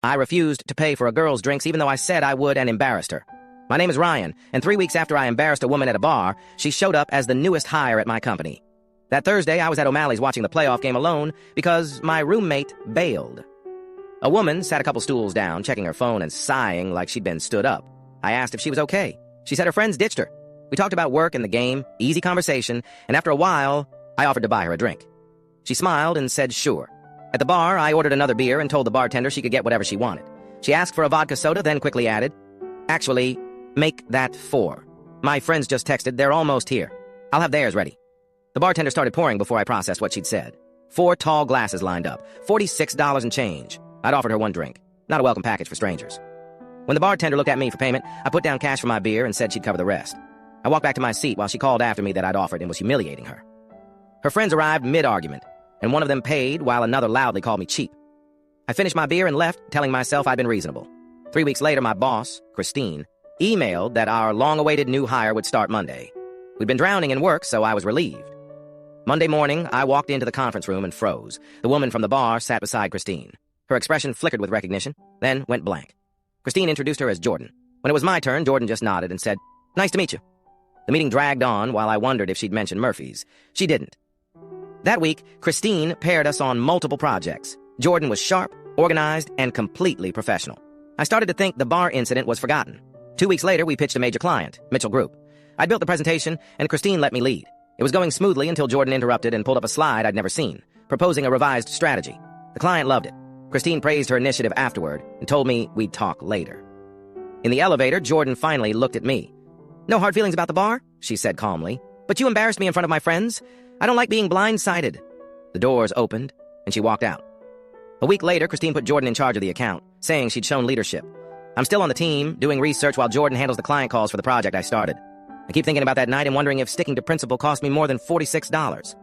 I refused to pay for a girl's drinks even though I said I would and embarrassed her. My name is Ryan, and 3 weeks after I embarrassed a woman at a bar, she showed up as the newest hire at my company. That Thursday, I was at O'Malley's watching the playoff game alone because my roommate bailed. A woman sat a couple stools down, checking her phone and sighing like she'd been stood up. I asked if she was okay. She said her friends ditched her. We talked about work and the game, easy conversation, and after a while, I offered to buy her a drink. She smiled and said sure. At the bar, I ordered another beer and told the bartender she could get whatever she wanted. She asked for a vodka soda, then quickly added, "Actually, make that 4. My friends just texted, they're almost here. I'll have theirs ready." The bartender started pouring before I processed what she'd said. 4 tall glasses lined up, $46 and change. I'd offered her 1 drink. Not a welcome package for strangers. When the bartender looked at me for payment, I put down cash for my beer and said she'd cover the rest. I walked back to my seat while she called after me that I'd offered and was humiliating her. Her friends arrived mid-argument, and one of them paid while another loudly called me cheap. I finished my beer and left, telling myself I'd been reasonable. 3 weeks later, my boss, Christine, emailed that our long-awaited new hire would start Monday. We'd been drowning in work, so I was relieved. Monday morning, I walked into the conference room and froze. The woman from the bar sat beside Christine. Her expression flickered with recognition, then went blank. Christine introduced her as Jordan. When it was my turn, Jordan just nodded and said, "Nice to meet you." The meeting dragged on while I wondered if she'd mentioned Murphy's. She didn't. That week, Christine paired us on multiple projects. Jordan was sharp, organized, and completely professional. I started to think the bar incident was forgotten. 2 weeks later, we pitched a major client, Mitchell Group. I built the presentation, and Christine let me lead. It was going smoothly until Jordan interrupted and pulled up a slide I'd never seen, proposing a revised strategy. The client loved it. Christine praised her initiative afterward and told me we'd talk later. In the elevator, Jordan finally looked at me. "No hard feelings about the bar?" she said calmly. "But you embarrassed me in front of my friends. I don't like being blindsided." The doors opened, and she walked out. A week later, Christine put Jordan in charge of the account, saying she'd shown leadership. I'm still on the team, doing research while Jordan handles the client calls for the project I started. I keep thinking about that night and wondering if sticking to principle cost me more than $46.